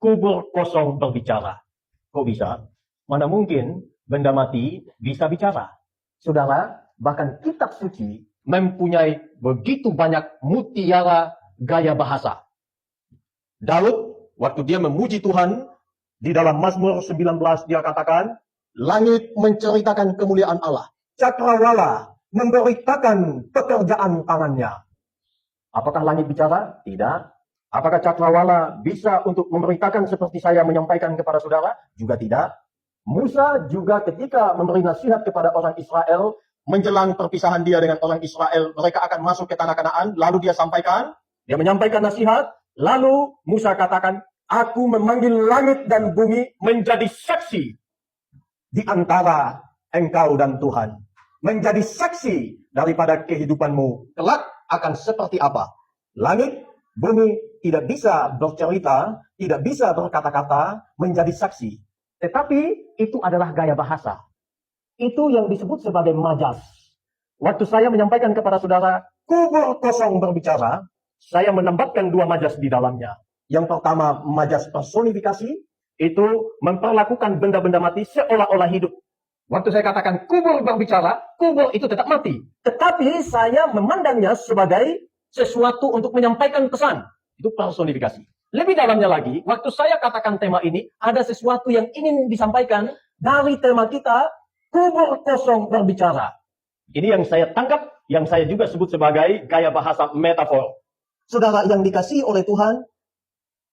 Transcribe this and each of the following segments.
kubur kosong berbicara. Kok bisa? Mana mungkin benda mati bisa bicara? Saudara, bahkan kitab suci mempunyai begitu banyak mutiara gaya bahasa. Daud, waktu dia memuji Tuhan, di dalam Mazmur 19 dia katakan, langit menceritakan kemuliaan Allah. Cakrawala memberitakan pekerjaan tangannya. Apakah langit bicara? Tidak. Apakah cakrawala bisa untuk memberitakan seperti saya menyampaikan kepada saudara? Juga tidak. Musa juga ketika memberi nasihat kepada orang Israel, menjelang perpisahan dia dengan orang Israel, mereka akan masuk ke tanah Kanaan, lalu dia menyampaikan nasihat, lalu Musa katakan, aku memanggil langit dan bumi menjadi saksi di antara engkau dan Tuhan. Menjadi saksi daripada kehidupanmu. Kelak akan seperti apa? Langit, bumi tidak bisa bercerita, tidak bisa berkata-kata, menjadi saksi. Tetapi itu adalah gaya bahasa. Itu yang disebut sebagai majas. Waktu saya menyampaikan kepada saudara, kubur kosong berbicara, saya menambahkan dua majas di dalamnya. Yang pertama, majas personifikasi, itu memperlakukan benda-benda mati seolah-olah hidup. Waktu saya katakan kubur berbicara, kubur itu tetap mati. Tetapi saya memandangnya sebagai sesuatu untuk menyampaikan pesan. Itu personifikasi. Lebih dalamnya lagi, waktu saya katakan tema ini, ada sesuatu yang ingin disampaikan dari tema kita, kubur kosong berbicara. Ini yang saya tangkap, yang saya juga sebut sebagai gaya bahasa metafor. Saudara yang dikasihi oleh Tuhan,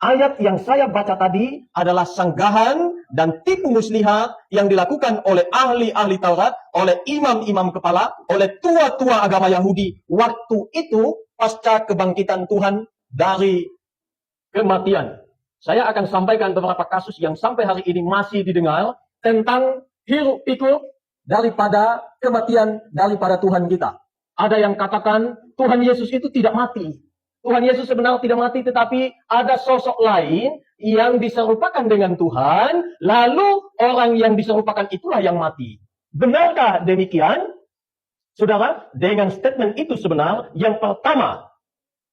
ayat yang saya baca tadi adalah sanggahan dan tipu muslihat yang dilakukan oleh ahli-ahli Taurat, oleh imam-imam kepala, oleh tua-tua agama Yahudi. Waktu itu pasca kebangkitan Tuhan dari kematian. Saya akan sampaikan beberapa kasus yang sampai hari ini masih didengar tentang hiruk pikuk daripada kematian daripada Tuhan kita. Ada yang katakan Tuhan Yesus itu tidak mati. Tuhan Yesus sebenarnya tidak mati, tetapi ada sosok lain yang diserupakan dengan Tuhan, lalu orang yang diserupakan itulah yang mati. Benarkah demikian? Saudara, dengan statement itu sebenar, yang pertama,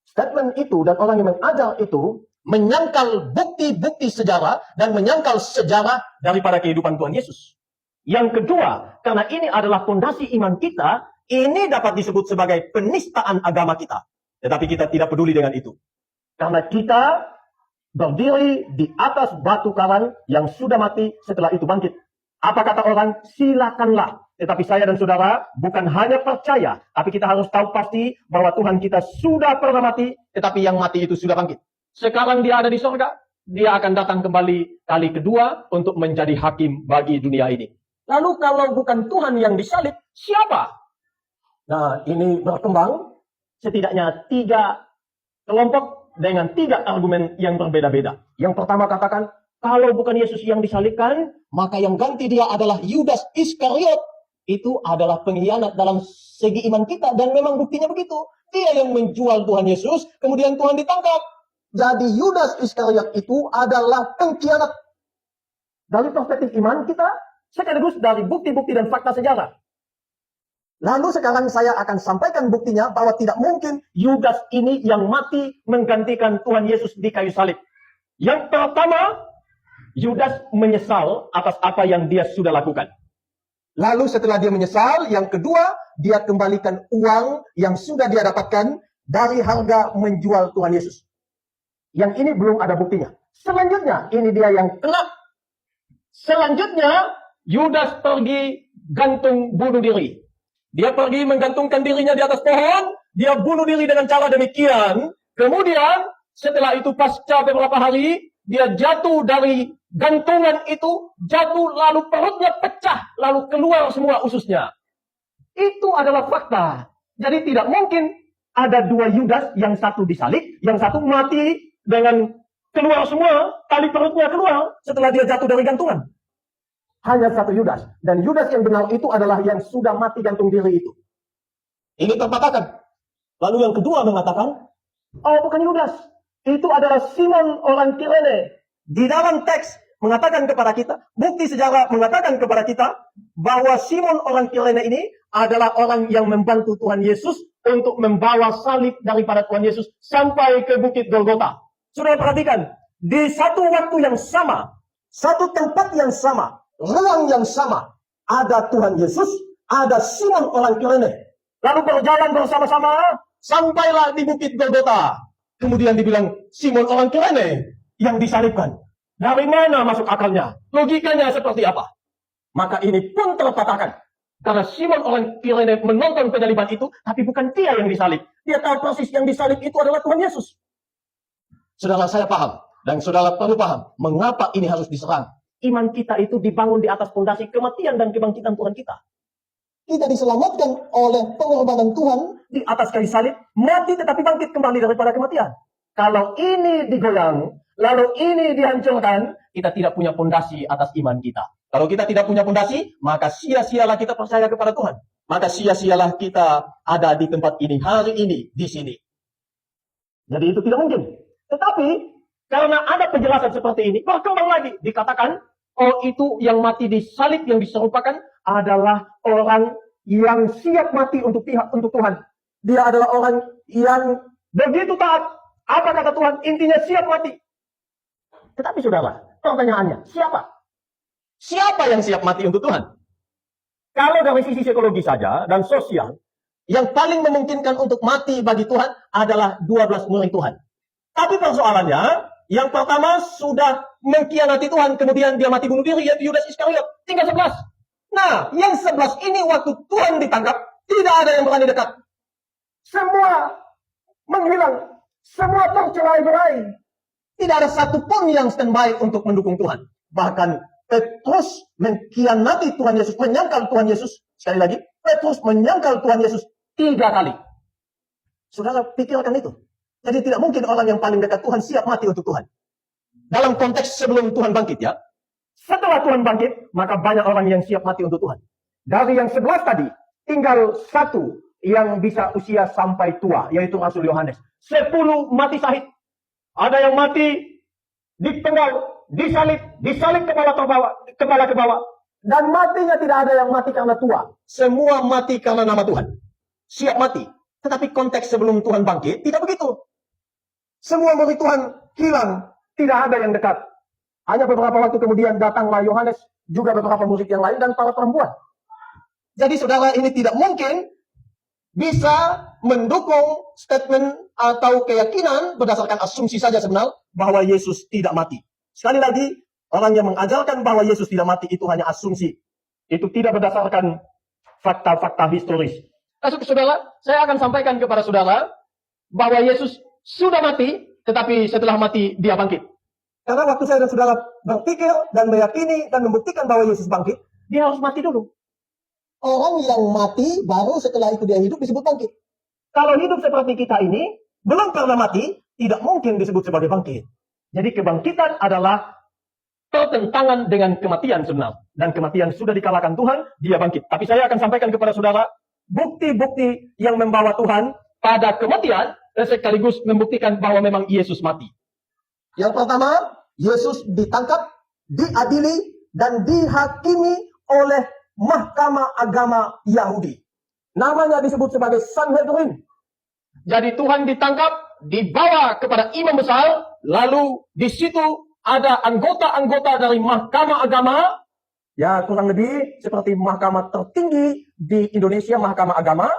statement itu dan orang yang mengajar itu menyangkal bukti-bukti sejarah dan menyangkal sejarah daripada kehidupan Tuhan Yesus. Yang kedua, karena ini adalah fondasi iman kita, ini dapat disebut sebagai penistaan agama kita. Tetapi kita tidak peduli dengan itu. Karena kita berdiri di atas batu karang yang sudah mati setelah itu bangkit. Apa kata orang? Silakanlah. Tetapi saya dan saudara bukan hanya percaya, tapi kita harus tahu pasti bahwa Tuhan kita sudah pernah mati, tetapi yang mati itu sudah bangkit. Sekarang dia ada di surga, dia akan datang kembali kali kedua untuk menjadi hakim bagi dunia ini. Lalu kalau bukan Tuhan yang disalib, siapa? Nah, ini berkembang setidaknya 3 kelompok dengan 3 argumen yang berbeda-beda. Yang pertama katakan, kalau bukan Yesus yang disalibkan, maka yang ganti dia adalah Yudas Iskariot. Itu adalah pengkhianat dalam segi iman kita. Dan memang buktinya begitu. Dia yang menjual Tuhan Yesus, kemudian Tuhan ditangkap. Jadi Yudas Iskariot itu adalah pengkhianat. Dari perspektif iman kita, sekaligus dari bukti-bukti dan fakta sejarah. Lalu sekarang saya akan sampaikan buktinya bahwa tidak mungkin Yudas ini yang mati menggantikan Tuhan Yesus di kayu salib. Yang pertama, Yudas menyesal atas apa yang dia sudah lakukan. Lalu setelah dia menyesal, yang kedua, dia kembalikan uang yang sudah dia dapatkan dari harga menjual Tuhan Yesus. Yang ini belum ada buktinya. Selanjutnya, ini dia yang kena. Selanjutnya, Yudas pergi gantung bunuh diri. Dia pergi menggantungkan dirinya di atas pohon, dia bunuh diri dengan cara demikian. Kemudian, setelah itu pasca beberapa hari, dia jatuh dari gantungan itu, jatuh lalu perutnya pecah, lalu keluar semua ususnya. Itu adalah fakta. Jadi tidak mungkin ada 2 Yudas, yang satu disalib, yang satu mati dengan keluar semua, tali perutnya keluar setelah dia jatuh dari gantungan. Hanya satu Yudas. Dan Yudas yang benar itu adalah yang sudah mati gantung diri itu. Ini terpatahkan. Lalu yang kedua mengatakan, oh bukan Yudas. Itu adalah Simon orang Kirene. Di dalam teks mengatakan kepada kita, bukti sejarah mengatakan kepada kita, bahwa Simon orang Kirene ini adalah orang yang membantu Tuhan Yesus untuk membawa salib daripada Tuhan Yesus sampai ke Bukit Golgota. Sudah perhatikan, di satu waktu yang sama, satu tempat yang sama, ruang yang sama, ada Tuhan Yesus, ada Simon orang Kirene. Lalu berjalan bersama-sama, sampailah di Bukit Golgota. Kemudian dibilang, Simon orang Kirene yang disalibkan. Dari mana masuk akalnya? Logikanya seperti apa? Maka ini pun terpatahkan. Karena Simon orang Kirene menonton penyaliban itu, tapi bukan dia yang disalib. Dia tahu persis yang disalib itu adalah Tuhan Yesus. Saudara, saya paham. Dan saudara perlu paham, mengapa ini harus diserang. Iman kita itu dibangun di atas fondasi kematian dan kebangkitan Tuhan kita. Kita diselamatkan oleh pengorbanan Tuhan di atas kayu salib, mati tetapi bangkit kembali daripada kematian. Kalau ini digoyang, lalu ini dihancurkan, kita tidak punya fondasi atas iman kita. Kalau kita tidak punya fondasi, maka sia-sialah kita percaya kepada Tuhan. Maka sia-sialah kita ada di tempat ini, hari ini, di sini. Jadi itu tidak mungkin. Tetapi, karena ada penjelasan seperti ini, berkembang lagi. Dikatakan, oh itu yang mati di salib yang diserupakan adalah orang yang siap mati untuk Tuhan. Dia adalah orang yang begitu taat. Apa kata Tuhan? Intinya siap mati. Tetapi saudara, pertanyaannya, siapa? Siapa yang siap mati untuk Tuhan? Kalau dari sisi psikologi saja dan sosial, yang paling memungkinkan untuk mati bagi Tuhan adalah 12 murid Tuhan. Tapi persoalannya, yang pertama sudah mengkhianati Tuhan, kemudian dia mati bunuh diri, yaitu Yudas Iskariot. Tinggal 11. Nah, yang 11 ini waktu Tuhan ditangkap, tidak ada yang berani dekat. Semua menghilang. Semua tercerai-berai. Tidak ada satupun yang standby untuk mendukung Tuhan. Bahkan Petrus mengkhianati Tuhan Yesus, menyangkal Tuhan Yesus. Sekali lagi, Petrus menyangkal Tuhan Yesus 3 kali. Saudara pikirkan itu. Jadi tidak mungkin orang yang paling dekat Tuhan siap mati untuk Tuhan. Dalam konteks sebelum Tuhan bangkit ya. Setelah Tuhan bangkit, maka banyak orang yang siap mati untuk Tuhan. Dari yang 11 tadi, tinggal 1 yang bisa usia sampai tua, yaitu Rasul Yohanes. 10 mati syahid. Ada yang mati dipenggal, disalib kepala ke bawah. Dan matinya tidak ada yang mati karena tua. Semua mati karena nama Tuhan. Siap mati. Tetapi konteks sebelum Tuhan bangkit, tidak begitu. Semua murid Tuhan hilang. Tidak ada yang dekat. Hanya beberapa waktu kemudian datanglah Yohanes, juga beberapa murid yang lain, dan para perempuan. Jadi saudara, ini tidak mungkin bisa mendukung statement atau keyakinan berdasarkan asumsi saja sebenarnya bahwa Yesus tidak mati. Sekali lagi, orang yang mengajarkan bahwa Yesus tidak mati itu hanya asumsi. Itu tidak berdasarkan fakta-fakta historis. Saudara, saya akan sampaikan kepada saudara bahwa Yesus sudah mati, tetapi setelah mati dia bangkit. Karena waktu saya dan saudara berpikir dan meyakini dan membuktikan bahwa Yesus bangkit, dia harus mati dulu. Orang yang mati baru setelah itu dia hidup disebut bangkit. Kalau hidup seperti kita ini, belum pernah mati, tidak mungkin disebut sebagai bangkit. Jadi kebangkitan adalah pertentangan dengan kematian sebenarnya. Dan kematian sudah dikalahkan Tuhan, dia bangkit. Tapi saya akan sampaikan kepada saudara, bukti-bukti yang membawa Tuhan pada kematian, dan sekaligus membuktikan bahwa memang Yesus mati. Yang pertama, Yesus ditangkap, diadili, dan dihakimi oleh Mahkamah Agama Yahudi. Namanya disebut sebagai Sanhedrin. Jadi Tuhan ditangkap, dibawa kepada imam besar, lalu di situ ada anggota-anggota dari Mahkamah Agama. Ya, kurang lebih seperti mahkamah tertinggi di Indonesia, Mahkamah Agama.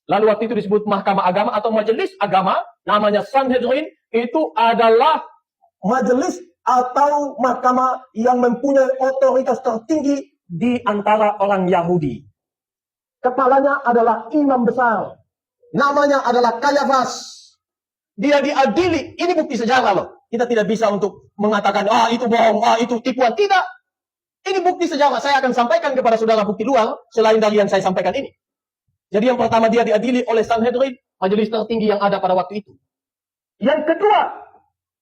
Lalu waktu itu disebut Mahkamah Agama atau Majelis Agama, namanya Sanhedrin. Itu adalah majelis atau mahkamah yang mempunyai otoritas tertinggi di antara orang Yahudi. Kepalanya adalah imam besar. Namanya adalah Kayafas. Dia diadili. Ini bukti sejarah loh. Kita tidak bisa untuk mengatakan, itu bohong, itu tipuan. Tidak. Ini bukti sejarah. Saya akan sampaikan kepada saudara bukti luar selain dari yang saya sampaikan ini. Jadi yang pertama dia diadili oleh Sanhedrin, majelis tertinggi yang ada pada waktu itu. Yang kedua,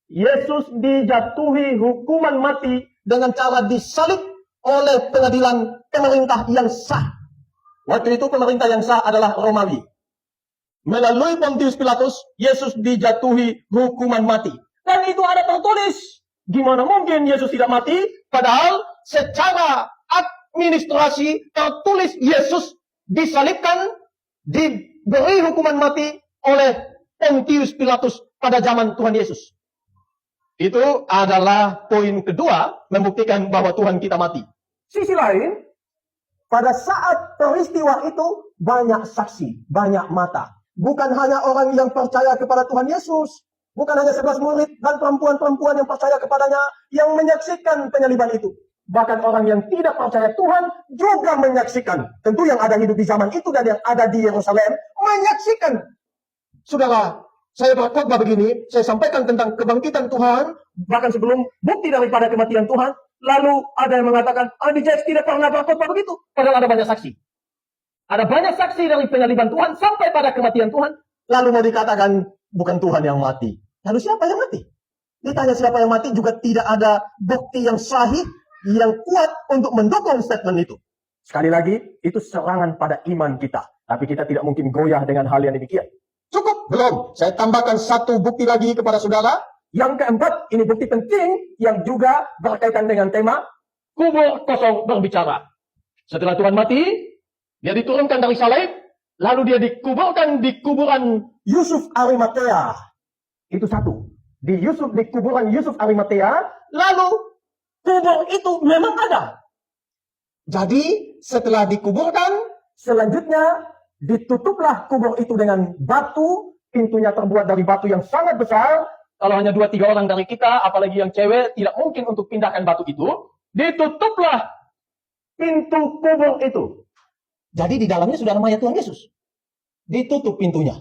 Yesus dijatuhi hukuman mati dengan cara disalib oleh pengadilan pemerintah yang sah. Waktu itu pemerintah yang sah adalah Romawi. Melalui Pontius Pilatus, Yesus dijatuhi hukuman mati. Dan itu ada tertulis. Gimana mungkin Yesus tidak mati? Padahal secara administrasi tertulis Yesus disalibkan, diberi hukuman mati oleh Pontius Pilatus pada zaman Tuhan Yesus. Itu adalah poin kedua, membuktikan bahwa Tuhan kita mati. Sisi lain, pada saat peristiwa itu banyak saksi, banyak mata. Bukan hanya orang yang percaya kepada Tuhan Yesus, bukan hanya 11 murid dan perempuan-perempuan yang percaya kepadanya yang menyaksikan penyaliban itu. Bahkan orang yang tidak percaya Tuhan juga menyaksikan. Tentu yang ada hidup di zaman itu dan yang ada di Yerusalem menyaksikan. Saudara, saya berkhotbah begini, saya sampaikan tentang kebangkitan Tuhan, bahkan sebelum bukti daripada kematian Tuhan, lalu ada yang mengatakan, Andy James tidak pernah berkhotbah begitu. Padahal ada banyak saksi. Ada banyak saksi dari penyaliban Tuhan sampai pada kematian Tuhan. Lalu mau dikatakan, bukan Tuhan yang mati. Lalu siapa yang mati? Ditanya siapa yang mati juga tidak ada bukti yang sahih, yang kuat untuk mendukung statement itu. Sekali lagi, itu serangan pada iman kita. Tapi kita tidak mungkin goyah dengan hal yang demikian. Cukup? Belum. Saya tambahkan satu bukti lagi kepada saudara. Yang keempat, ini bukti penting yang juga berkaitan dengan tema kubur kosong berbicara. Setelah Tuhan mati, dia diturunkan dari salib, lalu dia dikuburkan di kuburan Yusuf Arimatea. Itu satu. Di kuburan Yusuf Arimatea, lalu kubur itu memang ada. Jadi setelah dikuburkan, selanjutnya ditutuplah kubur itu dengan batu, pintunya terbuat dari batu yang sangat besar. Kalau hanya 2-3 orang dari kita, apalagi yang cewek, tidak mungkin untuk pindahkan batu itu. Ditutuplah pintu kubur itu. Jadi di dalamnya sudah ada mayat Tuhan Yesus. Ditutup pintunya.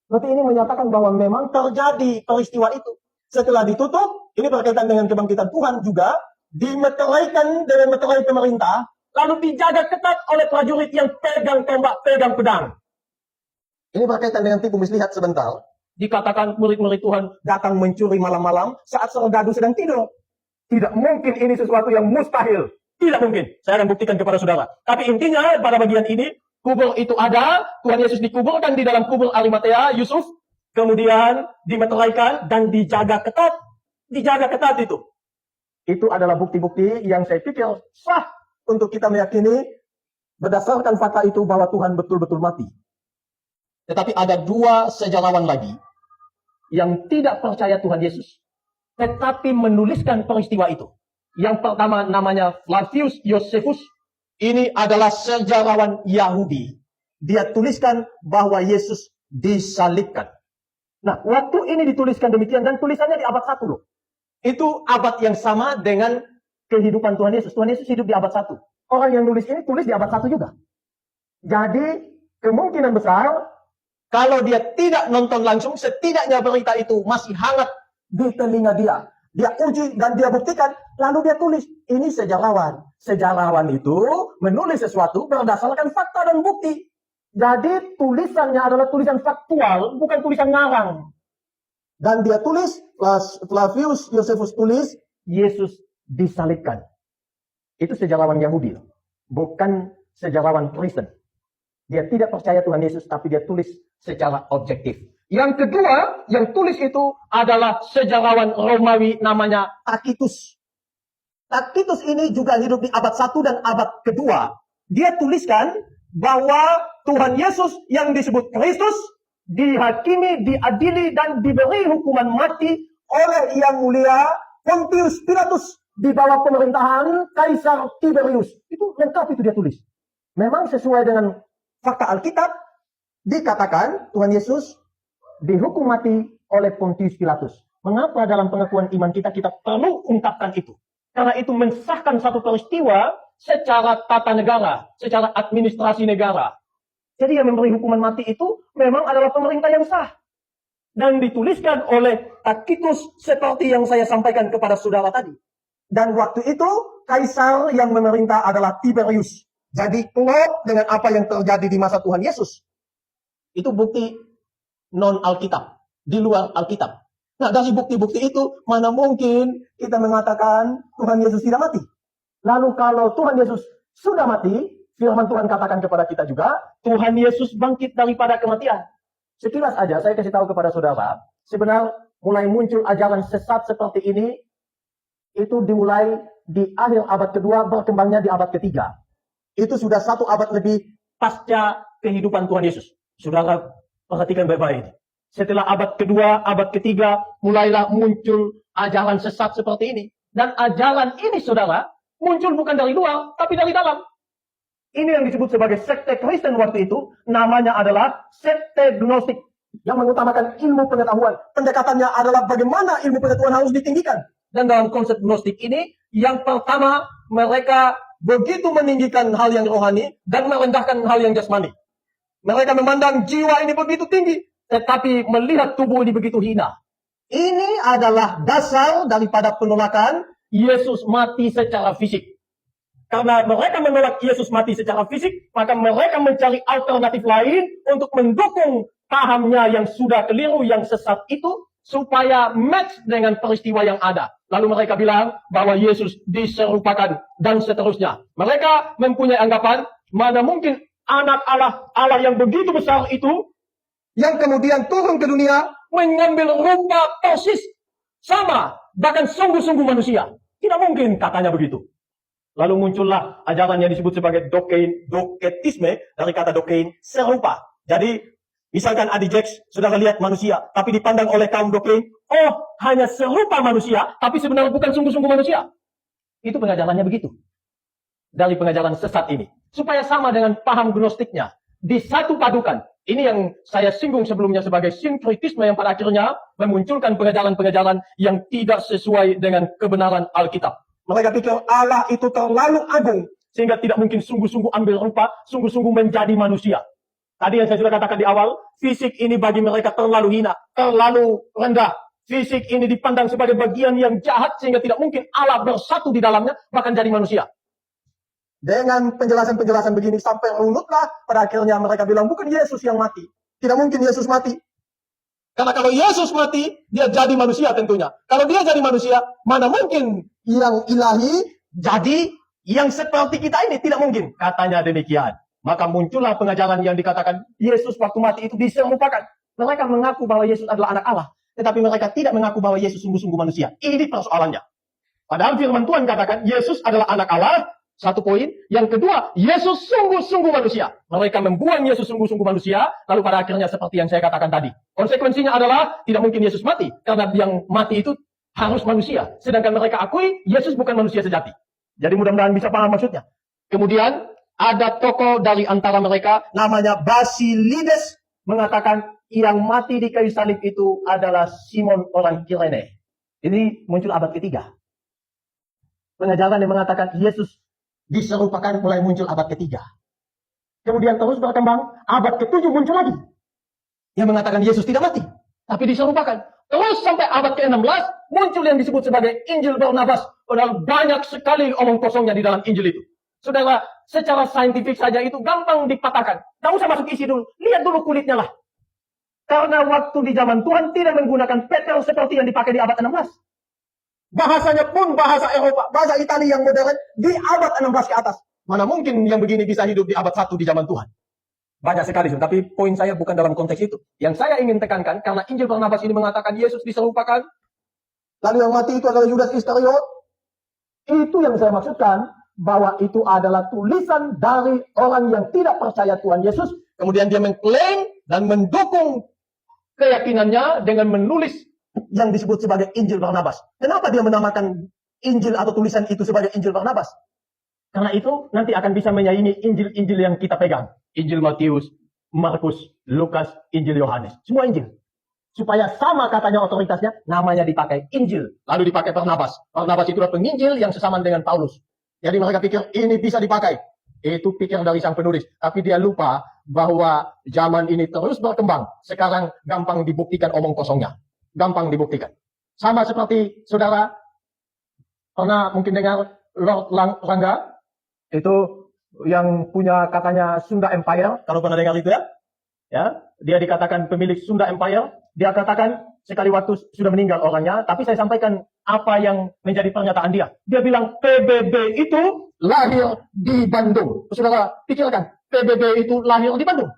Berarti ini menyatakan bahwa memang terjadi peristiwa itu. Setelah ditutup, ini berkaitan dengan kebangkitan Tuhan juga, dimeteraikan dengan meterai pemerintah, lalu dijaga ketat oleh prajurit yang pegang tombak, pegang pedang. Ini berkaitan dengan tipu muslihat sebentar. Dikatakan murid-murid Tuhan datang mencuri malam-malam saat serdadu sedang tidur. Tidak mungkin ini sesuatu yang mustahil. Tidak mungkin. Saya akan buktikan kepada saudara. Tapi intinya pada bagian ini, kubur itu ada. Tuhan Yesus dikuburkan di dalam kubur Arimatea, Yusuf. Kemudian dimeteraikan dan dijaga ketat. Dijaga ketat itu. Itu adalah bukti-bukti yang saya pikir sah untuk kita meyakini berdasarkan fakta itu bahwa Tuhan betul-betul mati. Tetapi ada 2 sejarawan lagi yang tidak percaya Tuhan Yesus, tetapi menuliskan peristiwa itu. Yang pertama namanya Flavius Josephus. Ini adalah sejarawan Yahudi. Dia tuliskan bahwa Yesus disalibkan. Nah, waktu ini dituliskan demikian dan tulisannya di abad 1 loh. Itu abad yang sama dengan kehidupan Tuhan Yesus. Tuhan Yesus hidup di abad 1. Orang yang nulis ini tulis di abad 1 juga. Jadi kemungkinan besar kalau dia tidak nonton langsung, setidaknya berita itu masih hangat di telinga dia. Dia uji dan dia buktikan, lalu dia tulis. Ini sejarawan. Sejarawan itu menulis sesuatu berdasarkan fakta dan bukti. Jadi tulisannya adalah tulisan faktual, bukan tulisan ngarang. Dan dia tulis, Flavius Josephus tulis, Yesus disalibkan. Itu sejarawan Yahudi, bukan sejarawan Kristen. Dia tidak percaya Tuhan Yesus, tapi dia tulis secara objektif. Yang kedua, yang tulis itu adalah sejarawan Romawi namanya Tacitus. Tacitus ini juga hidup di abad 1 dan abad kedua. Dia tuliskan bahwa Tuhan Yesus yang disebut Kristus dihakimi, diadili, dan diberi hukuman mati oleh Yang Mulia Pontius Pilatus di bawah pemerintahan Kaisar Tiberius. Itu lengkap itu dia tulis. Memang sesuai dengan fakta Alkitab, dikatakan Tuhan Yesus dihukum mati oleh Pontius Pilatus. Mengapa dalam pengakuan iman kita perlu ungkapkan itu? Karena itu mensahkan satu peristiwa secara tata negara, secara administrasi negara. Jadi yang memberi hukuman mati itu memang adalah pemerintah yang sah. Dan dituliskan oleh Tacitus seperti yang saya sampaikan kepada saudara tadi. Dan waktu itu kaisar yang memerintah adalah Tiberius. Jadi klop dengan apa yang terjadi di masa Tuhan Yesus. Itu bukti non-Alkitab, di luar Alkitab. Nah, dari bukti-bukti itu, mana mungkin kita mengatakan Tuhan Yesus tidak mati? Lalu kalau Tuhan Yesus sudah mati, firman Tuhan katakan kepada kita juga, Tuhan Yesus bangkit daripada kematian. Sekilas aja saya kasih tahu kepada saudara, sebenarnya mulai muncul ajaran sesat seperti ini, itu dimulai di akhir abad kedua, berkembangnya di abad ketiga. Itu sudah 1 abad lebih pasca kehidupan Tuhan Yesus. Saudara perhatikan baik-baik ini. Setelah abad kedua, abad ketiga, mulailah muncul ajaran sesat seperti ini. Dan ajaran ini, saudara, muncul bukan dari luar, tapi dari dalam. Ini yang disebut sebagai sekte Kristen waktu itu, namanya adalah sekte Gnostik, yang mengutamakan ilmu pengetahuan. Pendekatannya adalah bagaimana ilmu pengetahuan harus ditinggikan. Dan dalam konsep Gnostik ini, yang pertama, mereka begitu meninggikan hal yang rohani dan merendahkan hal yang jasmani. Mereka memandang jiwa ini begitu tinggi, tetapi melihat tubuh ini begitu hina. Ini adalah dasar daripada penolakan Yesus mati secara fisik. Karena mereka menolak Yesus mati secara fisik, maka mereka mencari alternatif lain untuk mendukung pahamnya yang sudah keliru, yang sesat itu, supaya match dengan peristiwa yang ada. Lalu mereka bilang bahwa Yesus diserupakan dan seterusnya. Mereka mempunyai anggapan, mana mungkin anak Allah, Allah yang begitu besar itu, yang kemudian turun ke dunia, mengambil rupa persis sama, bahkan sungguh-sungguh manusia. Tidak mungkin, katanya begitu. Lalu muncullah ajaran yang disebut sebagai doketisme, dari kata dokein, serupa. Jadi, misalkan Adi Jacks, saudara lihat manusia, tapi dipandang oleh kaum dokein, oh, hanya serupa manusia, tapi sebenarnya bukan sungguh-sungguh manusia. Itu pengajarannya begitu. Dari pengajaran sesat ini. Supaya sama dengan paham gnostiknya. Disatu padukan. Ini yang saya singgung sebelumnya sebagai sinkritisme yang pada akhirnya memunculkan pengajaran-pengajaran yang tidak sesuai dengan kebenaran Alkitab. Mereka pikir Allah itu terlalu agung, sehingga tidak mungkin sungguh-sungguh ambil rupa, sungguh-sungguh menjadi manusia. Tadi yang saya sudah katakan di awal, fisik ini bagi mereka terlalu hina, terlalu rendah. Fisik ini dipandang sebagai bagian yang jahat, sehingga tidak mungkin Allah bersatu di dalamnya, bahkan jadi manusia. Dengan penjelasan-penjelasan begini sampai runutlah, pada akhirnya mereka bilang, bukan Yesus yang mati. Tidak mungkin Yesus mati. Karena kalau Yesus mati, dia jadi manusia tentunya. Kalau dia jadi manusia, mana mungkin yang ilahi jadi yang seperti kita ini? Tidak mungkin. Katanya demikian. Maka muncullah pengajaran yang dikatakan Yesus waktu mati itu diserupakan. Mereka mengaku bahwa Yesus adalah anak Allah. Tetapi mereka tidak mengaku bahwa Yesus sungguh-sungguh manusia. Ini persoalannya. Padahal firman Tuhan katakan Yesus adalah anak Allah. Satu poin. Yang kedua, Yesus sungguh-sungguh manusia. Mereka membuang Yesus sungguh-sungguh manusia. Lalu pada akhirnya seperti yang saya katakan tadi. Konsekuensinya adalah tidak mungkin Yesus mati. Karena yang mati itu harus manusia. Sedangkan mereka akui Yesus bukan manusia sejati. Jadi mudah-mudahan bisa paham maksudnya. Kemudian ada tokoh dari antara mereka namanya Basilides. Mengatakan yang mati di kayu salib itu adalah Simon orang Kirene. Ini muncul abad ketiga. Pengajaran yang mengatakan Yesus diserupakan mulai muncul abad ketiga. Kemudian terus berkembang, abad ketujuh muncul lagi. Yang mengatakan Yesus tidak mati, tapi diserupakan. Terus sampai abad ke-16, muncul yang disebut sebagai Injil Barnabas. Padahal banyak sekali omong kosongnya di dalam Injil itu. Saudara, secara saintifik saja itu gampang dipatahkan. Tidak usah masuk isi dulu, lihat dulu kulitnya lah. Karena waktu di zaman Tuhan tidak menggunakan petel seperti yang dipakai di abad 16. Bahasanya pun bahasa Eropa, bahasa Italia yang modern di abad 16 ke atas. Mana mungkin yang begini bisa hidup di abad 1 di zaman Tuhan? Banyak sekali, tapi poin saya bukan dalam konteks itu. Yang saya ingin tekankan, karena Injil Barnabas ini mengatakan Yesus diserupakan, lalu yang mati itu adalah Yudas Iskariot. Itu yang saya maksudkan, bahwa itu adalah tulisan dari orang yang tidak percaya Tuhan Yesus. Kemudian dia mengklaim dan mendukung keyakinannya dengan menulis yang disebut sebagai Injil Barnabas. Kenapa dia menamakan Injil atau tulisan itu sebagai Injil Barnabas? Karena itu nanti akan bisa menyaingi Injil-Injil yang kita pegang. Injil Matius, Markus, Lukas, Injil Yohanes. Semua Injil. Supaya sama katanya otoritasnya, namanya dipakai Injil. Lalu dipakai Barnabas. Barnabas itulah penginjil yang sesamaan dengan Paulus. Jadi mereka pikir ini bisa dipakai. Itu pikir dari sang penulis. Tapi dia lupa bahwa zaman ini terus berkembang. Sekarang gampang dibuktikan omong kosongnya. Gampang dibuktikan. Sama seperti saudara pernah mungkin dengar Lord Rangga, itu yang punya katanya Sunda Empire, kalau pernah dengar itu ya, dia dikatakan pemilik Sunda Empire. Dia katakan sekali waktu sudah meninggal orangnya, tapi saya sampaikan apa yang menjadi pernyataan dia. Dia bilang PBB itu lahir di Bandung. Saudara pikirkan, PBB itu lahir di Bandung.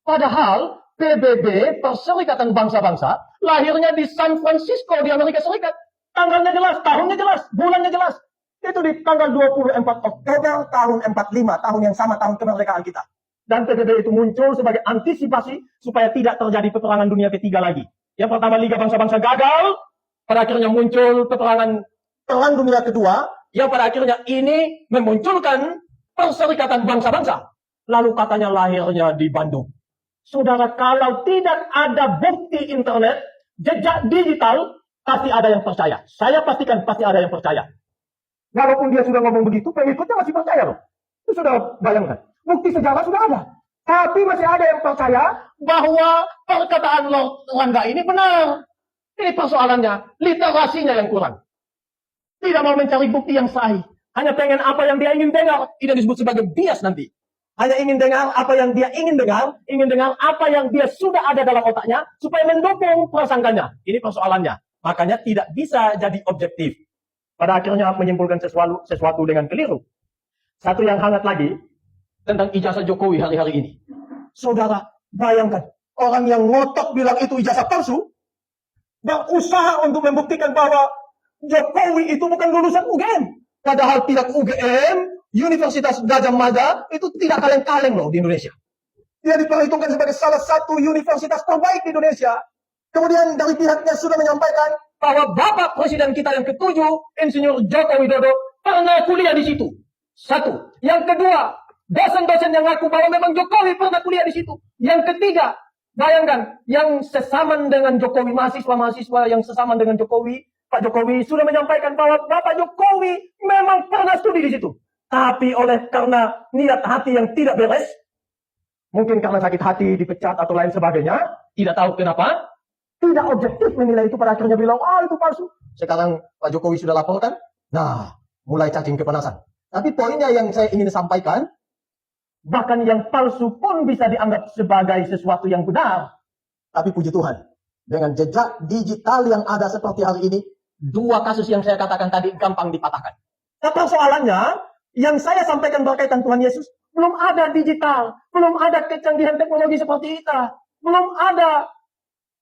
Padahal PBB, Perserikatan Bangsa-Bangsa, lahirnya di San Francisco di Amerika Serikat. Tanggalnya jelas, tahunnya jelas, bulannya jelas. Itu di tanggal 24 Oktober tahun 45, tahun yang sama tahun kemerdekaan kita. Dan PBB itu muncul sebagai antisipasi supaya tidak terjadi peperangan dunia ketiga lagi. Yang pertama, Liga Bangsa-Bangsa gagal. pada akhirnya muncul peperangan Perang Dunia Kedua, yang pada akhirnya ini memunculkan Perserikatan Bangsa-Bangsa. Lalu katanya lahirnya di Bandung. Saudara, kalau tidak ada bukti internet, jejak digital, pasti ada yang percaya. Saya pastikan pasti ada yang percaya. Walaupun dia sudah ngomong begitu, pengikutnya masih percaya loh. Itu sudah bayangkan. Bukti sejarah sudah ada. Tapi masih ada yang percaya bahwa perkataan Lord Rangga ini benar. Ini persoalannya, literasinya yang kurang. Tidak mau mencari bukti yang sahih. Hanya pengen apa yang dia ingin dengar. Tidak disebut sebagai bias nanti. Hanya ingin dengar apa yang dia ingin dengar apa yang dia sudah ada dalam otaknya, supaya mendukung prasangkanya. Ini persoalannya. Makanya tidak bisa jadi objektif. Pada akhirnya menyimpulkan sesuatu dengan keliru. Satu yang hangat lagi, tentang ijazah Jokowi hari-hari ini. Saudara, bayangkan, orang yang ngotot bilang itu ijazah palsu, berusaha untuk membuktikan bahwa Jokowi itu bukan lulusan UGM. Padahal tidak UGM, Universitas Gadjah Mada itu tidak kaleng-kaleng loh di Indonesia. Dia diperhitungkan sebagai salah satu universitas terbaik di Indonesia. Kemudian dari pihaknya sudah menyampaikan bahwa Bapak Presiden kita yang ketujuh, Insinyur Joko Widodo, pernah kuliah di situ. Satu. Yang kedua, dosen-dosen yang ngaku bahwa memang Jokowi pernah kuliah di situ. Yang ketiga, bayangkan, yang sesaman dengan Jokowi, mahasiswa-mahasiswa yang sesaman dengan Jokowi, Pak Jokowi sudah menyampaikan bahwa Bapak Jokowi memang pernah studi di situ. Tapi karena niat hati yang tidak beres, mungkin karena sakit hati, dipecat atau lain sebagainya, tidak tahu kenapa, tidak objektif menilai itu, pada akhirnya bilang, itu palsu. Sekarang Pak Jokowi sudah laporkan, nah, mulai cacing kepanasan. Tapi poinnya yang saya ingin sampaikan, bahkan yang palsu pun bisa dianggap sebagai sesuatu yang benar. Tapi puji Tuhan, dengan jejak digital yang ada seperti hari ini, dua kasus yang saya katakan tadi gampang dipatahkan. Nah, persoalannya, yang saya sampaikan berkaitan Tuhan Yesus, belum ada digital, belum ada kecanggihan teknologi seperti itu, belum ada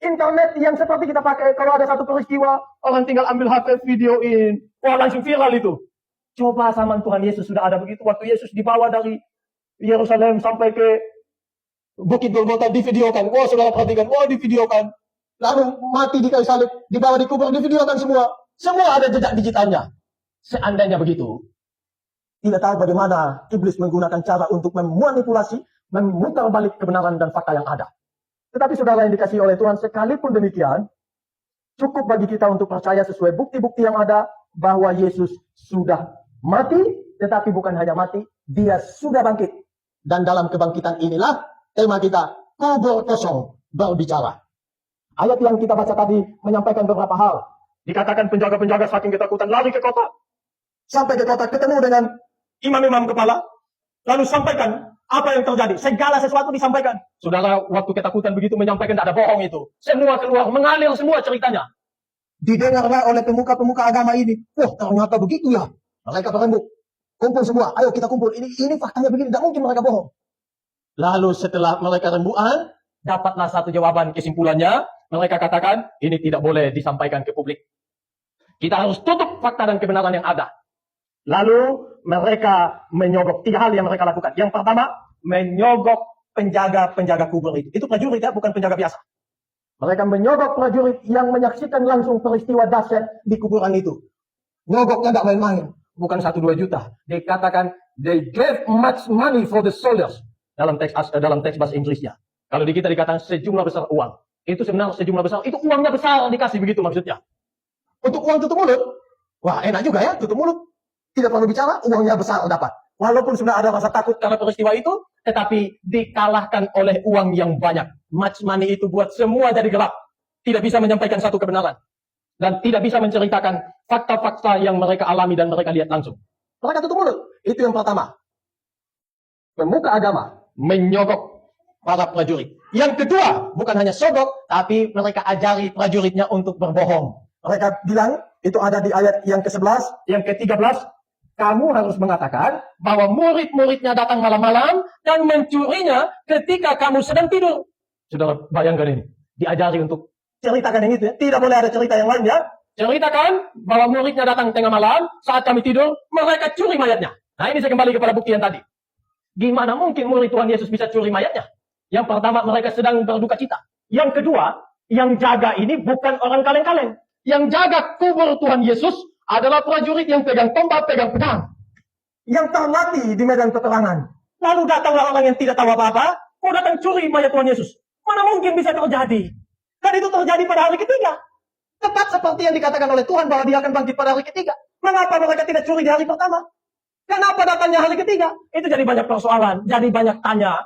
internet yang seperti kita pakai. Kalau ada satu peristiwa, orang tinggal ambil HP, videoin, langsung viral itu. Coba zaman Tuhan Yesus sudah ada begitu. Waktu Yesus dibawa dari Yerusalem sampai ke Bukit Golgota, divideokan. Saudara perhatikan, divideokan. Lalu mati di kayu salib, dibawa dikubur, divideokan semua. Semua ada jejak digitalnya. Seandainya begitu, tidak tahu bagaimana iblis menggunakan cara untuk memanipulasi, memutar balik kebenaran dan fakta yang ada. Tetapi saudara yang dikasihi oleh Tuhan, sekalipun demikian, cukup bagi kita untuk percaya sesuai bukti-bukti yang ada bahwa Yesus sudah mati, tetapi bukan hanya mati, dia sudah bangkit. Dan dalam kebangkitan inilah tema kita, kubur kosong berbicara. Ayat yang kita baca tadi menyampaikan beberapa hal. Dikatakan penjaga-penjaga saking ketakutan lari ke kota. Sampai ke kota ketemu dengan imam-imam kepala. Lalu sampaikan apa yang terjadi. Segala sesuatu disampaikan. Saudara, waktu ketakutan begitu menyampaikan, tidak ada bohong itu. Semua keluar, mengalir semua ceritanya. Didengarlah oleh pemuka-pemuka agama ini. Ternyata begitu ya. Mereka berembuk. Kumpul semua, ayo kita kumpul. Ini faktanya begini, tidak mungkin mereka bohong. Lalu setelah mereka rembukan, dapatlah satu jawaban kesimpulannya. Mereka katakan, ini tidak boleh disampaikan ke publik. Kita harus tutup fakta dan kebenaran yang ada. Lalu mereka menyogok 3 hal yang mereka lakukan. Yang pertama, menyogok penjaga-penjaga kubur itu. Itu prajurit ya, bukan penjaga biasa. Mereka menyogok prajurit yang menyaksikan langsung peristiwa dahsyat di kuburan itu. Nyogoknya tidak main-main. Bukan 1-2 juta. Dikatakan, they gave much money for the soldiers. Dalam teks bahasa Inggrisnya. Kalau di kita dikatakan sejumlah besar uang. Itu sebenarnya sejumlah besar. Itu uangnya besar dikasih begitu maksudnya. Untuk uang tutup mulut. Wah, enak juga ya, tutup mulut. Tidak perlu bicara, uangnya besar dapat. Walaupun sudah ada rasa takut karena peristiwa itu, tetapi dikalahkan oleh uang yang banyak. Much money itu buat semua jadi gelap. Tidak bisa menyampaikan satu kebenaran. Dan tidak bisa menceritakan fakta-fakta yang mereka alami dan mereka lihat langsung. Mereka tutup mulut. Itu yang pertama. Pemuka agama menyogok para prajurit. Yang kedua, bukan hanya sogok, tapi mereka ajari prajuritnya untuk berbohong. Mereka bilang, itu ada di ayat yang ke-11, yang ke-13, kamu harus mengatakan bahwa murid-muridnya datang malam-malam dan mencurinya ketika kamu sedang tidur. Saudara bayangkan ini. Diajari untuk ceritakan yang itu ya. Tidak boleh ada cerita yang lain ya. Ceritakan bahwa muridnya datang tengah malam, saat kami tidur, mereka curi mayatnya. Nah ini saya kembali kepada bukti yang tadi. Gimana mungkin murid Tuhan Yesus bisa curi mayatnya? Yang pertama, mereka sedang berduka cita. Yang kedua, yang jaga ini bukan orang kaleng-kaleng. Yang jaga kubur Tuhan Yesus adalah prajurit yang pegang tombak, pegang pedang. Yang termati di medan peperangan. Lalu datanglah orang yang tidak tahu apa-apa, mau datang curi mayat Tuhan Yesus. Mana mungkin bisa terjadi? Dan itu terjadi pada hari ketiga. Tepat seperti yang dikatakan oleh Tuhan bahwa dia akan bangkit pada hari ketiga. Mengapa mereka tidak curi di hari pertama? Kenapa datangnya hari ketiga? Itu jadi banyak persoalan, jadi banyak tanya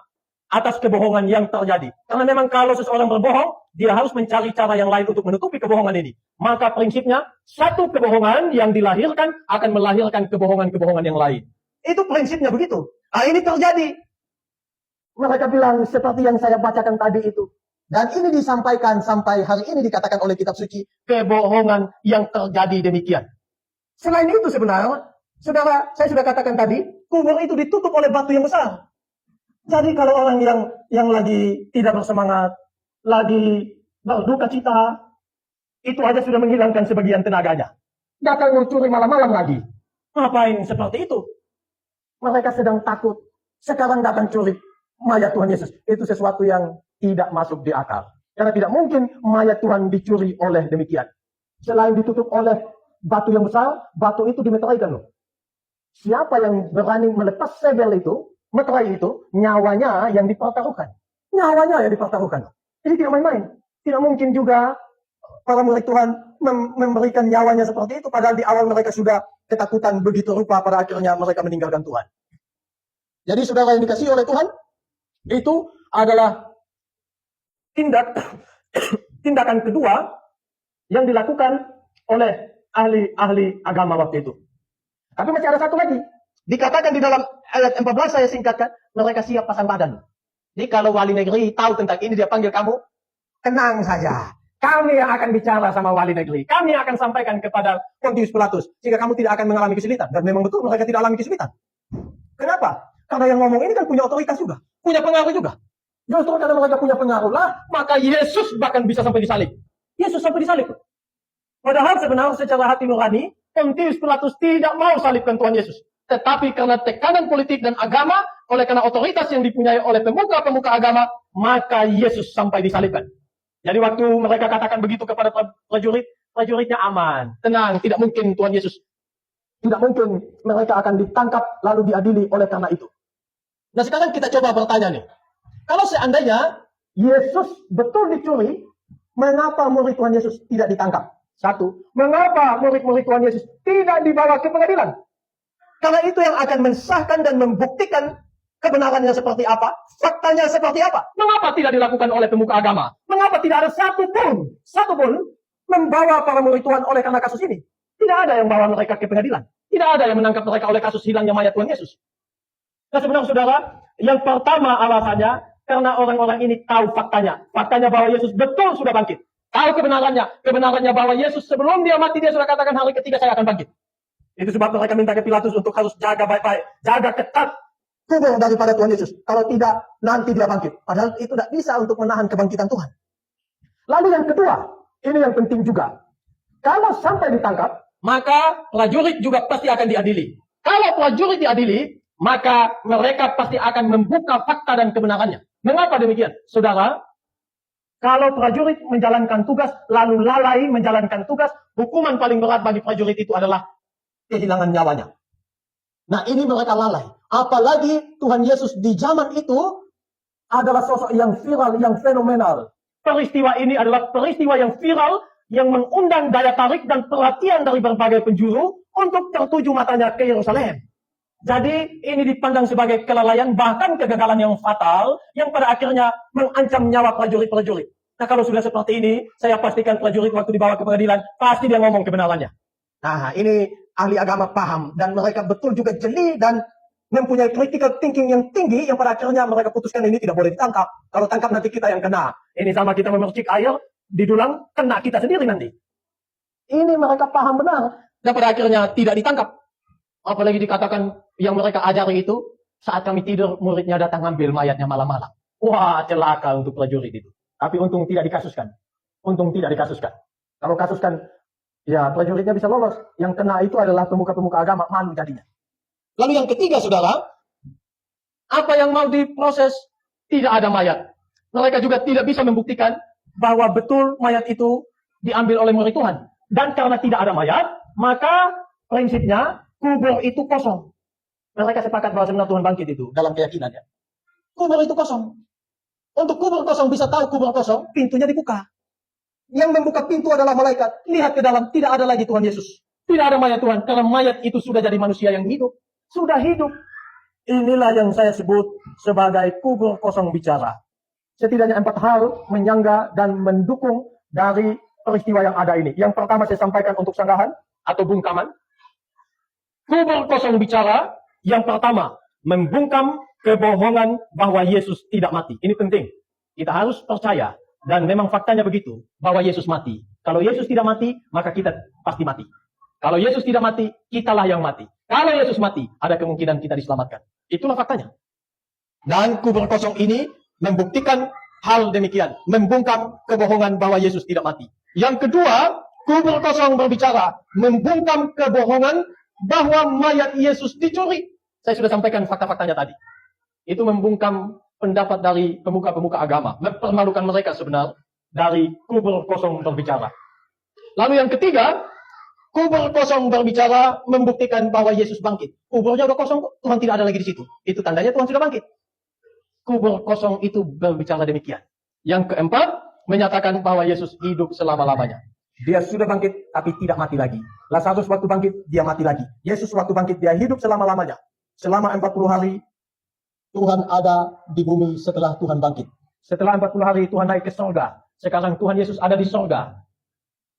atas kebohongan yang terjadi. Karena memang kalau seseorang berbohong, dia harus mencari cara yang lain untuk menutupi kebohongan ini. Maka prinsipnya, satu kebohongan yang dilahirkan akan melahirkan kebohongan-kebohongan yang lain. Itu prinsipnya begitu. Nah, ini terjadi. Mereka bilang seperti yang saya bacakan tadi itu. Dan ini disampaikan sampai hari ini dikatakan oleh kitab suci, kebohongan yang terjadi demikian. Selain itu sebenarnya, saudara, saya sudah katakan tadi, kubur itu ditutup oleh batu yang besar. Jadi kalau orang yang lagi tidak bersemangat, lagi berduka cita, itu aja sudah menghilangkan sebagian tenaganya. Datang mencuri malam-malam lagi. Ngapain seperti itu? Mereka sedang takut. Sekarang datang curi mayat Tuhan Yesus. Itu sesuatu yang tidak masuk di akal. Karena tidak mungkin mayat Tuhan dicuri oleh demikian. Selain ditutup oleh batu yang besar, batu itu dimeteraikan loh. Siapa yang berani melepas segel itu, meterai itu, nyawanya yang dipertaruhkan. Nyawanya yang dipertaruhkan. Ini tidak main-main. Tidak mungkin juga para murid Tuhan memberikan nyawanya seperti itu, padahal di awal mereka sudah ketakutan begitu rupa, pada akhirnya mereka meninggalkan Tuhan. Jadi saudara yang dikasihi oleh Tuhan, itu adalah tindakan kedua yang dilakukan oleh ahli agama waktu itu. Tapi masih ada satu lagi. Dikatakan di dalam ayat 14, saya singkatkan, mereka siap pasang badan. Jadi kalau wali negeri tahu tentang ini, dia panggil kamu, tenang saja. Kami yang akan bicara sama wali negeri. Kami akan sampaikan kepada Pontius Pilatus, sehingga kamu tidak akan mengalami kesulitan. Dan memang betul mereka tidak alami kesulitan. Kenapa? Karena yang ngomong ini kan punya otoritas juga. Punya pengaruh juga. Justru karena mereka punya pengaruh lah, maka Yesus bahkan bisa sampai disalib. Yesus sampai disalib. Padahal sebenarnya secara hati nurani, Pontius Pilatus tidak mau salibkan Tuhan Yesus. Tetapi karena tekanan politik dan agama, oleh karena otoritas yang dipunyai oleh pemuka-pemuka agama, maka Yesus sampai disalibkan. Jadi waktu mereka katakan begitu kepada prajurit, prajuritnya aman, tenang, tidak mungkin Tuhan Yesus. Tidak mungkin mereka akan ditangkap lalu diadili oleh karena itu. Nah sekarang kita coba bertanya nih. Kalau seandainya Yesus betul dicuri, mengapa murid Tuhan Yesus tidak ditangkap? Satu, mengapa murid-murid Tuhan Yesus tidak dibawa ke pengadilan? Karena itu yang akan mensahkan dan membuktikan kebenarannya seperti apa, faktanya seperti apa. Mengapa tidak dilakukan oleh pemuka agama? Mengapa tidak ada satu pun membawa para murid Tuhan oleh karena kasus ini? Tidak ada yang membawa mereka ke pengadilan. Tidak ada yang menangkap mereka oleh kasus hilangnya mayat Tuhan Yesus. Nah sebenarnya saudara, yang pertama alasannya, karena orang-orang ini tahu faktanya. Faktanya bahwa Yesus betul sudah bangkit. Tahu kebenarannya bahwa Yesus sebelum dia mati, dia sudah katakan hari ketiga saya akan bangkit. Itu sebab mereka minta ke Pilatus untuk harus jaga baik-baik, jaga ketat kubur daripada Tuhan Yesus. Kalau tidak, nanti dia bangkit. Padahal itu tidak bisa untuk menahan kebangkitan Tuhan. Lalu yang kedua, ini yang penting juga. Kalau sampai ditangkap, maka prajurit juga pasti akan diadili. Kalau prajurit diadili, maka mereka pasti akan membuka fakta dan kebenarannya. Mengapa demikian? Saudara, kalau prajurit menjalankan tugas, lalu lalai menjalankan tugas, hukuman paling berat bagi prajurit itu adalah kehilangan nyawanya. Nah ini mereka lalai. Apalagi Tuhan Yesus di zaman itu adalah sosok yang viral, yang fenomenal. Peristiwa ini adalah peristiwa yang viral, yang mengundang daya tarik dan perhatian dari berbagai penjuru untuk tertuju matanya ke Yerusalem. Jadi ini dipandang sebagai kelalaian, bahkan kegagalan yang fatal, yang pada akhirnya mengancam nyawa prajurit-prajurit. Nah kalau sudah seperti ini, saya pastikan prajurit waktu dibawa ke pengadilan, pasti dia ngomong kebenarannya. Nah ini ahli agama paham, dan mereka betul juga jeli dan mempunyai critical thinking yang tinggi, yang pada akhirnya mereka putuskan ini tidak boleh ditangkap. Kalau tangkap nanti kita yang kena. Ini sama kita memercik air, didulang, kena kita sendiri nanti. Ini mereka paham benar, dan pada akhirnya tidak ditangkap. Apalagi dikatakan yang mereka ajari itu, saat kami tidur, muridnya datang ambil mayatnya malam-malam. Wah, celaka untuk prajurit itu. Tapi untung tidak dikasuskan. Kalau kasuskan, ya prajuritnya bisa lolos. Yang kena itu adalah pemuka-pemuka agama, malu jadinya. Lalu yang ketiga, saudara, apa yang mau diproses? Tidak ada mayat. Mereka juga tidak bisa membuktikan bahwa betul mayat itu diambil oleh murid Tuhan. Dan karena tidak ada mayat, maka prinsipnya kubur itu kosong. Mereka sepakat bahwa sebenarnya Tuhan bangkit itu dalam keyakinannya. Kubur itu kosong. Untuk kubur kosong bisa tahu kubur kosong, pintunya dibuka. Yang membuka pintu adalah malaikat. Lihat ke dalam, tidak ada lagi Tuhan Yesus. Tidak ada mayat Tuhan, karena mayat itu sudah jadi manusia yang hidup. Sudah hidup. Inilah yang saya sebut sebagai kubur kosong bicara. Setidaknya 4 hal menyangga dan mendukung dari peristiwa yang ada ini. Yang pertama saya sampaikan untuk sanggahan atau bungkaman. Kubur kosong bicara, yang pertama, membungkam kebohongan bahwa Yesus tidak mati. Ini penting. Kita harus percaya, dan memang faktanya begitu, bahwa Yesus mati. Kalau Yesus tidak mati, maka kita pasti mati. Kalau Yesus tidak mati, kitalah yang mati. Kalau Yesus mati, ada kemungkinan kita diselamatkan. Itulah faktanya. Dan kubur kosong ini membuktikan hal demikian. Membungkam kebohongan bahwa Yesus tidak mati. Yang kedua, kubur kosong berbicara. Membungkam kebohongan bahwa mayat Yesus dicuri. Saya sudah sampaikan fakta-faktanya tadi. Itu membungkam pendapat dari pemuka-pemuka agama. Mempermalukan mereka sebenarnya dari kubur kosong berbicara. Lalu yang ketiga, kubur kosong berbicara membuktikan bahwa Yesus bangkit. Kuburnya udah kosong, Tuhan tidak ada lagi di situ. Itu tandanya Tuhan sudah bangkit. Kubur kosong itu berbicara demikian. Yang keempat, menyatakan bahwa Yesus hidup selama-lamanya. Dia sudah bangkit, tapi tidak mati lagi. Lazarus waktu bangkit, dia mati lagi. Yesus waktu bangkit, dia hidup selama-lamanya. Selama 40 hari, Tuhan ada di bumi setelah Tuhan bangkit. Setelah 40 hari, Tuhan naik ke sorga. Sekarang Tuhan Yesus ada di sorga.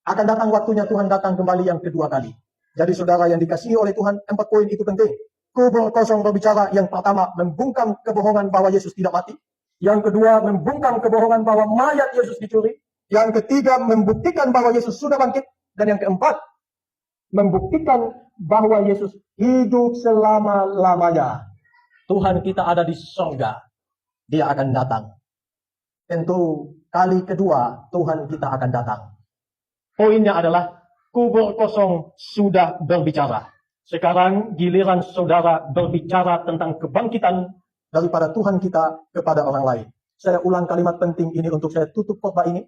Akan datang waktunya Tuhan datang kembali yang kedua kali. Jadi saudara yang dikasihi oleh Tuhan, 4 poin itu penting. Kubur kosong berbicara. Yang pertama, membungkam kebohongan bahwa Yesus tidak mati. Yang kedua, membungkam kebohongan bahwa mayat Yesus dicuri. Yang ketiga, membuktikan bahwa Yesus sudah bangkit. Dan yang keempat, membuktikan bahwa Yesus hidup selama-lamanya. Tuhan kita ada di sorga. Dia akan datang. Tentu kali kedua Tuhan kita akan datang. Poinnya adalah kubur kosong sudah berbicara. Sekarang giliran saudara berbicara tentang kebangkitan daripada Tuhan kita kepada orang lain. Saya ulang kalimat penting ini untuk saya tutup khotbah ini.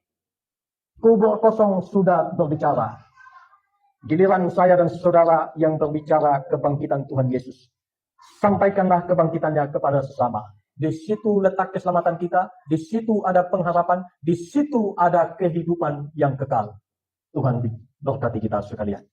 Kubur kosong sudah berbicara. Giliran saya dan saudara yang berbicara kebangkitan Tuhan Yesus. Sampaikanlah kebangkitannya kepada sesama. Di situ letak keselamatan kita, di situ ada pengharapan, di situ ada kehidupan yang kekal. Tuhan berkati kita sekalian.